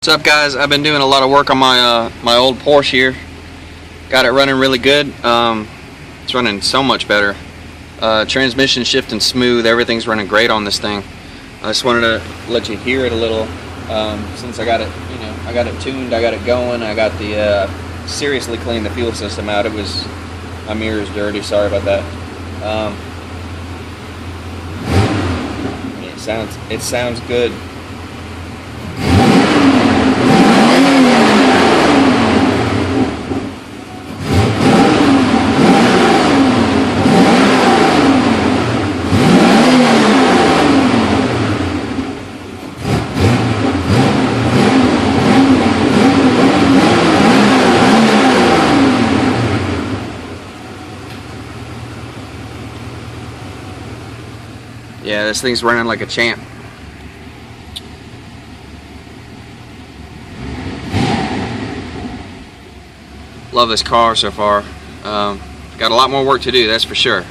What's up, guys? I've been doing a lot of work on my old Porsche here. Got it running really good. It's running so much better. Transmission shifting smooth. Everything's running great on this thing. I just wanted to let you hear it a little since I got it. I got it tuned. I got it going. I got the seriously cleaned the fuel system out. My mirror's dirty. Sorry about that. It sounds good. Yeah, this thing's running like a champ. Love this car so far. Got a lot more work to do, that's for sure.